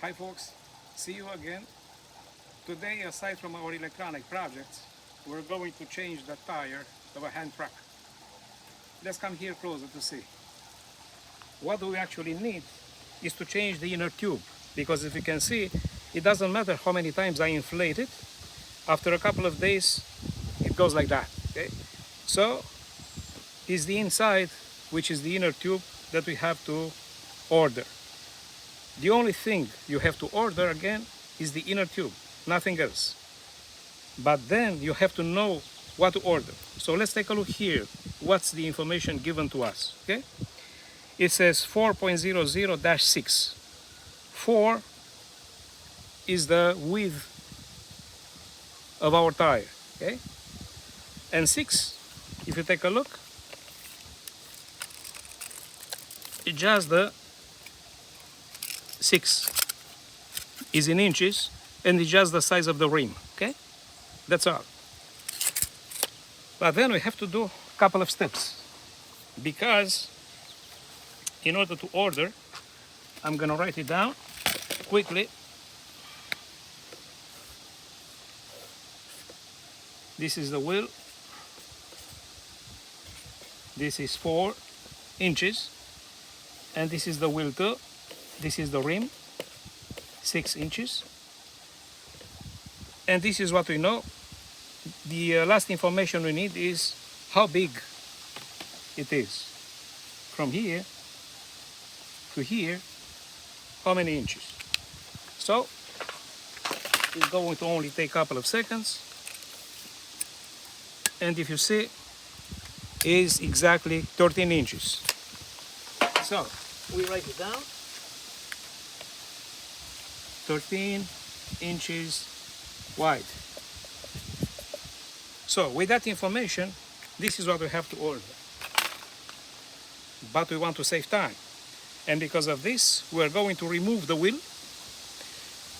Hi folks, see you again. Today, aside from our electronic projects, we're going to change the tire of a hand truck. Let's come here closer to see. What we actually need is to change the inner tube, because if you can see, it doesn't matter how many times I inflate it, after a couple of days it goes like that. Okay, so it's the inside, which is the inner tube, that we have to order. The only thing you have to order again is the inner tube, nothing else. But then you have to know what to order. So let's take a look here. What's the information given to us? Okay, it says 4.00-6. 4 is the width of our tire. Okay, and 6, if you take a look, it's just the 6 is in inches, and it's just the size of the rim. Okay, that's all. But then we have to do a couple of steps, because in order to order, I'm gonna write it down quickly. This is the wheel. This is 4 inches, and this is the wheel too. This is the rim, 6 inches. And this is what we know. The last information we need is how big it is. From here to here, how many inches. So it's going to only take a couple of seconds. And if you see, is exactly 13 inches. So we write it down. 13 inches wide. So with that information, this is what we have to order. But we want to save time. And because of this, we're going to remove the wheel.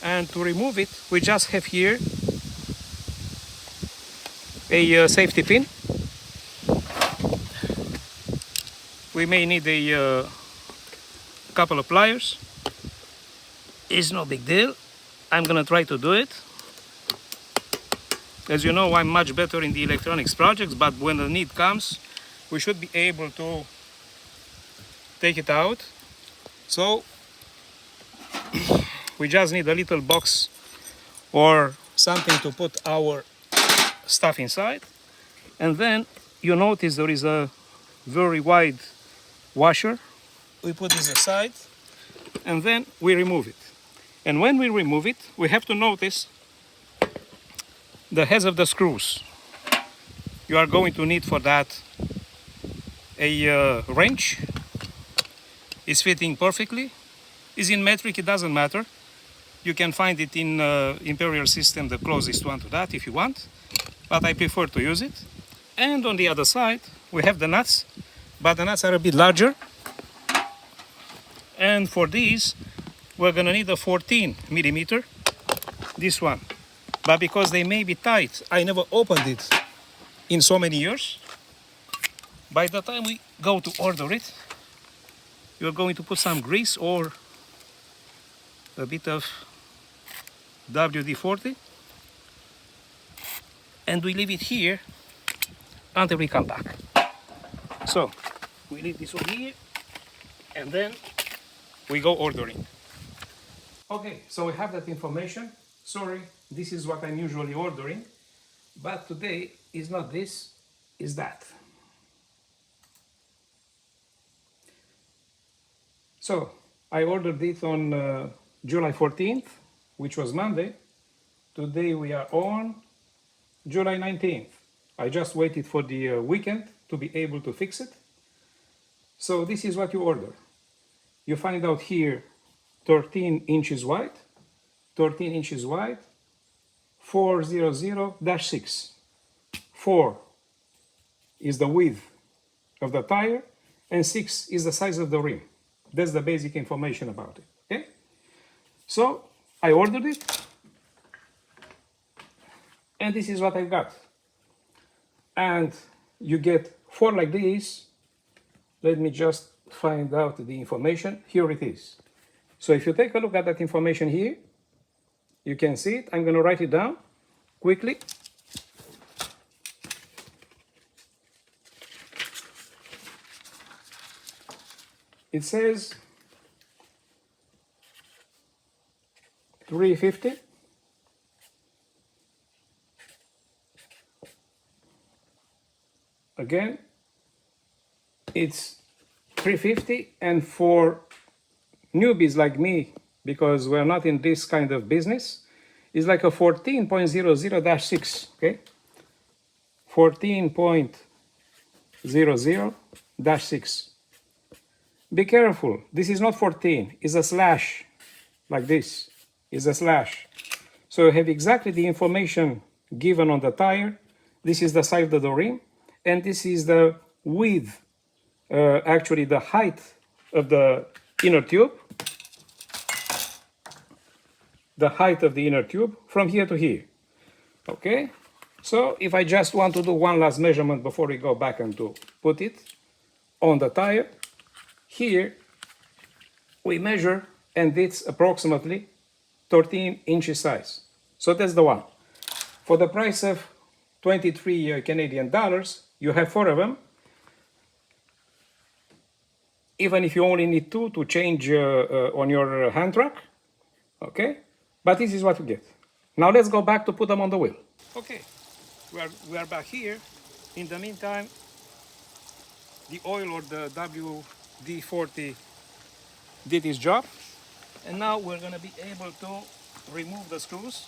And to remove it, we just have here a safety pin. We may need a couple of pliers. It's no big deal. I'm gonna try to do it. As you know, I'm much better in the electronics projects, but when the need comes, we should be able to take it out. So we just need a little box or something to put our stuff inside. And then you notice there is a very wide washer. We put this aside and then we remove it. And when we remove it, we have to notice the heads of the screws. You are going to need for that a wrench. It's fitting perfectly. It's in metric, it doesn't matter. You can find it in Imperial System, the closest one to that if you want, but I prefer to use it. And on the other side, we have the nuts, but the nuts are a bit larger. And for these, we're gonna need a 14 millimeter, this one. But because they may be tight, I never opened it in so many years. By the time we go to order it, you're going to put some grease or a bit of WD-40, and we leave it here until we come back. So we leave this one here, and then we go ordering. Okay, so we have that information. Sorry, this is what I'm usually ordering, but today is not this, is that. So I ordered it on July 14th, which was Monday. Today we are on July 19th. I just waited for the weekend to be able to fix it. So this is what you order. You find out here 13 inches wide, 13 inches wide, 400-6. 4 is the width of the tire, and 6 is the size of the rim. That's the basic information about it. Okay? So I ordered it, and this is what I got. And you get 4 like this. Let me just find out the information. Here it is. So if you take a look at that information here, you can see it. I'm going to write it down quickly. It says 350. Again, it's 350, and for newbies like me, because we're not in this kind of business, it's like a 14.00-6, okay? 14.00-6. Be careful, this is not 14, it's a slash, like this, is a slash. So you have exactly the information given on the tire. This is the size of the rim, and this is the width, actually the height of the inner tube, the height of the inner tube from here to here. Okay, so if I just want to do one last measurement before we go back and to put it on the tire, here we measure, and it's approximately 13 inches size. So that's the one. For the price of 23 Canadian dollars, you have 4 of them. Even if you only need 2 to change on your hand truck, okay? But this is what you get. Now let's go back to put them on the wheel. Okay, we are back here. In the meantime, the oil, or the WD-40, did its job. And now we're going to be able to remove the screws.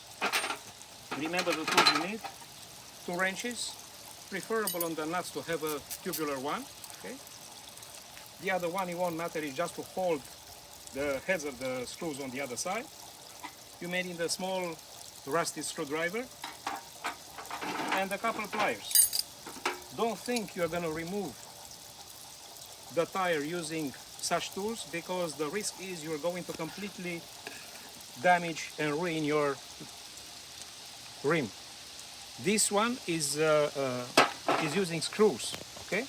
Remember the tools you need. 2 wrenches, preferable on the nuts to have a tubular one. Okay. The other one, it won't matter, is just to hold the heads of the screws on the other side. You may need a small rusty screwdriver and a couple of pliers. Don't think you're going to remove the tire using such tools, because the risk is you're going to completely damage and ruin your rim. This one is using screws, okay?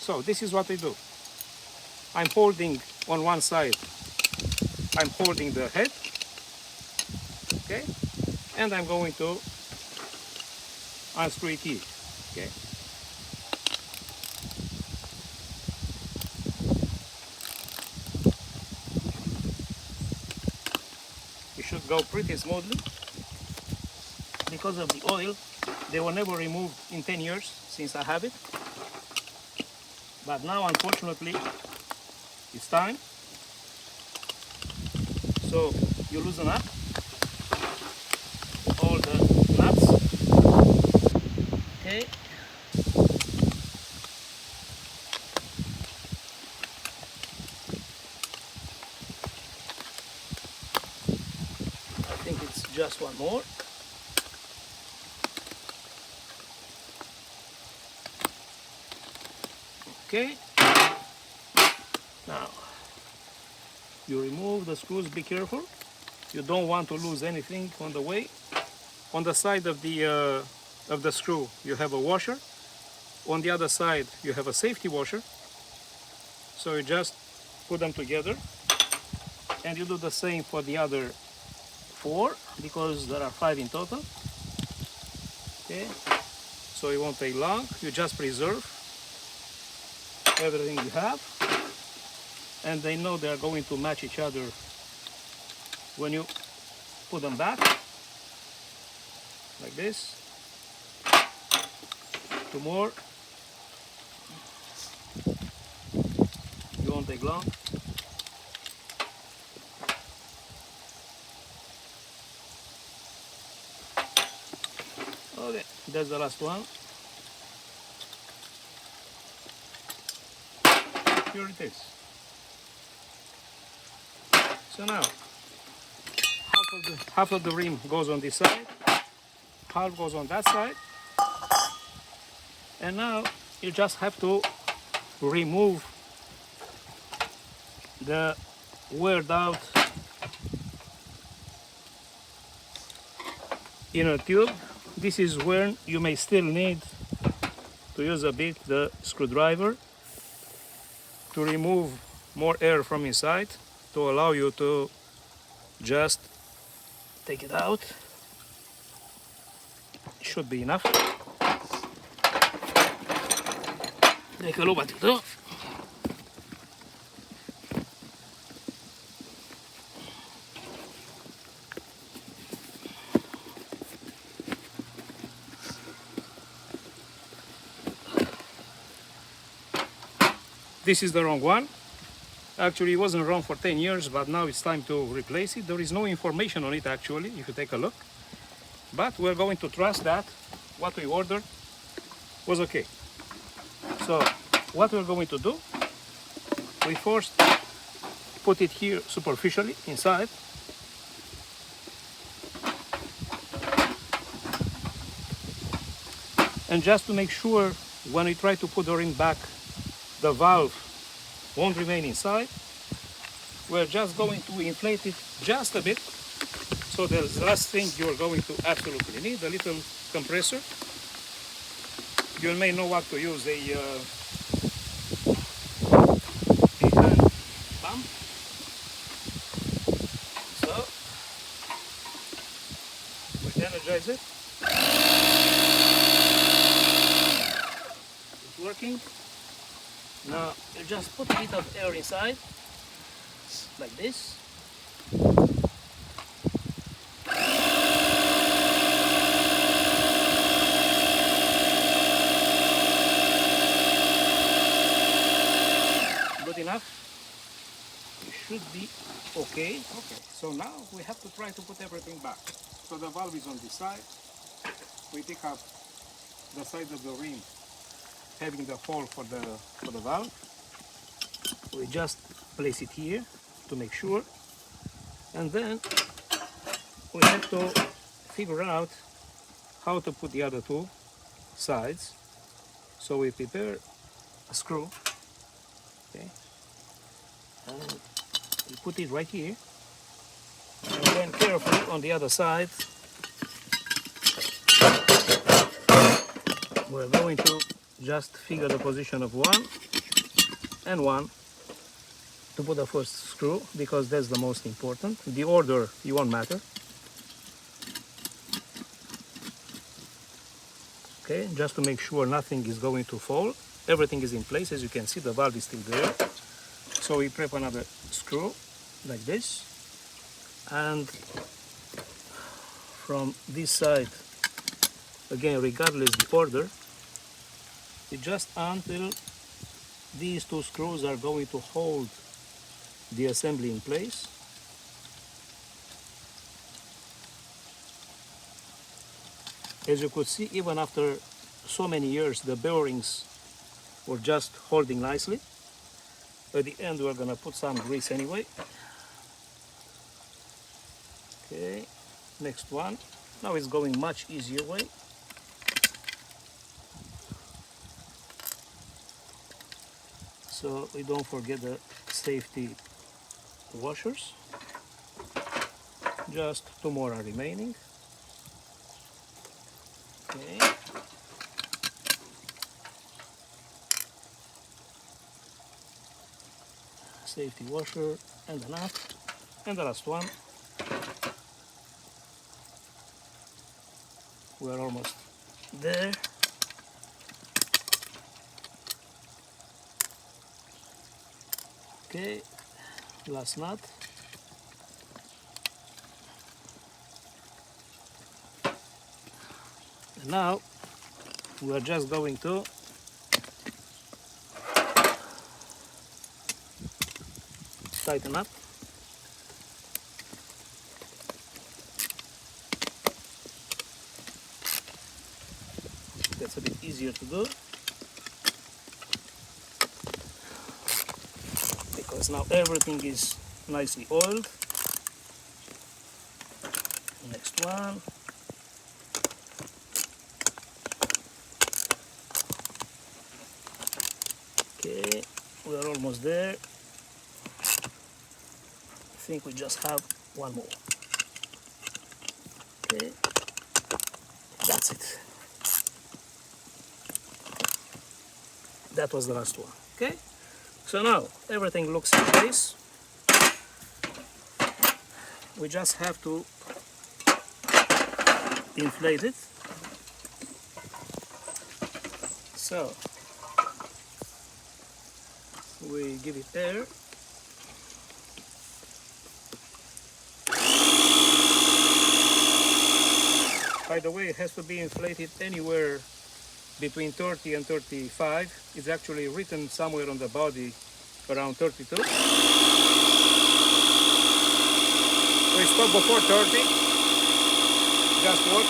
So this is what I do. I'm holding on one side, I'm holding the head, okay? And I'm going to unscrew it here, okay? It should go pretty smoothly. Because of the oil, they were never removed in 10 years since I have it. But now, unfortunately, it's time. So you loosen up all the nuts. Okay. I think it's just one more. Okay, now you remove the screws. Be careful, you don't want to lose anything on the way. On the side of the screw you have a washer, on the other side you have a safety washer, so you just put them together, and you do the same for the other 4, because there are 5 in total. Okay, so it won't take long, you just preserve everything you have, and they know they are going to match each other when you put them back, like this. 2 more, it won't take long. Okay, that's the last one. Here it is. So now, half of the rim goes on this side, half goes on that side, and now you just have to remove the weared out inner tube. This is where you may still need to use a bit the screwdriver to remove more air from inside, to allow you to Just take it out. It should be enough. Take a look at it. This is the wrong one. Actually, it wasn't wrong for 10 years, but now it's time to replace it. There is no information on it actually, if you take a look. But we're going to trust that what we ordered was okay. So what we're going to do, we first put it here superficially inside. And just to make sure when we try to put the ring back, the valve won't remain inside, we're just going to inflate it just a bit. So the last thing you're going to absolutely need, a little compressor. You may know what to use, a hand pump. So we energize it. It's working. Now you just put a bit of air inside, like this. Good enough. It should be okay. Okay, so now we have to try to put everything back. So the valve is on this side. We pick up the side of the ring having the hole for the valve. We just place it here to make sure, and then we have to figure out how to put the other two sides. So we prepare a screw, okay, and we put it right here, and then carefully on the other side we're going to just figure the position of one and one to put the first screw, because that's the most important. The order, it won't matter. Okay, just to make sure nothing is going to fall. Everything is in place. As you can see, the valve is still there. So we prep another screw like this, and from this side, again, regardless the order, it's just until these two screws are going to hold the assembly in place. As you could see, even after so many years, the bearings were just holding nicely. At the end, we're gonna put some grease anyway. Okay, next one. Now it's going much easier way. So we don't forget the safety washers. Just two more are remaining. Okay. Safety washer and a nut. And the last one. We're almost there. Okay, last nut. And now we're just going to tighten up. That's a bit easier to do, because now everything is nicely oiled. Next one. Okay, we're almost there. I think we just have one more. Okay, that's it. That was the last one. Okay, so now everything looks in place. we just have to inflate it. So we give it air. By the way, it has to be inflated anywhere between 30 and 35. It's actually written somewhere on the body around 32. We stop before 30. Just watch.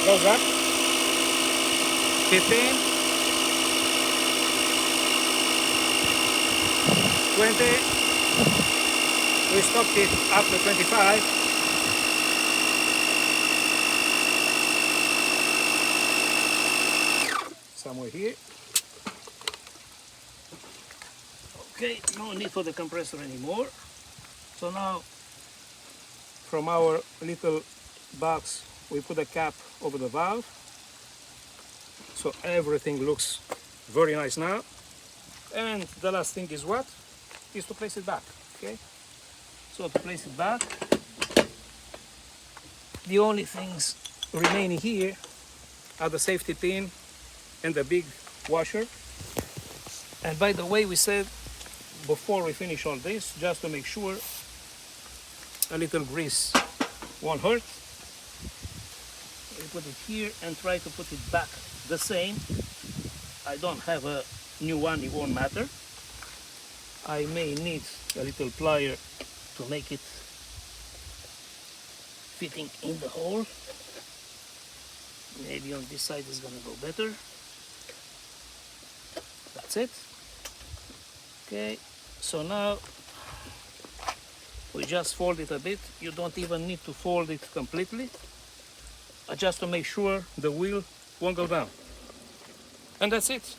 Goes up. 15. 20. We stopped it after 25. Somewhere here. Okay, no need for the compressor anymore. So now, from our little box, we put a cap over the valve. So everything looks very nice now. And the last thing is what? Is to place it back, okay? So to place it back, the only things remaining here are the safety pin and the big washer. And by the way, we said before we finish all this, just to make sure a little grease won't hurt, we put it here and try to put it back the same. I don't have a new one, it won't matter. I may need a little plier to make it fitting in the hole. Maybe on this side is gonna go better. That's it. Okay, so now we just fold it a bit. You don't even need to fold it completely, just to make sure the wheel won't go down. And that's it.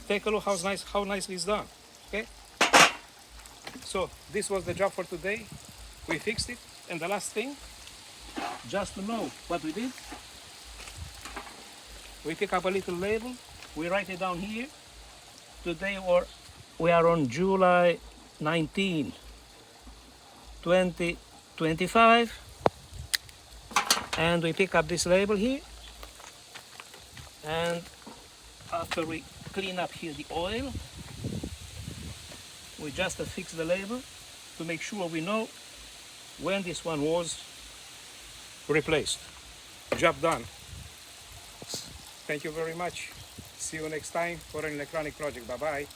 Take a look how nicely it's done. Okay. So this was the job for today. We fixed it. And the last thing, just to know what we did, we pick up a little label. We write it down here. Today we are on July 19, 2025. And we pick up this label here. And after we clean up here the oil, we just affix the label to make sure we know when this one was replaced. Job done. Thank you very much. See you next time for an electronic project. Bye bye.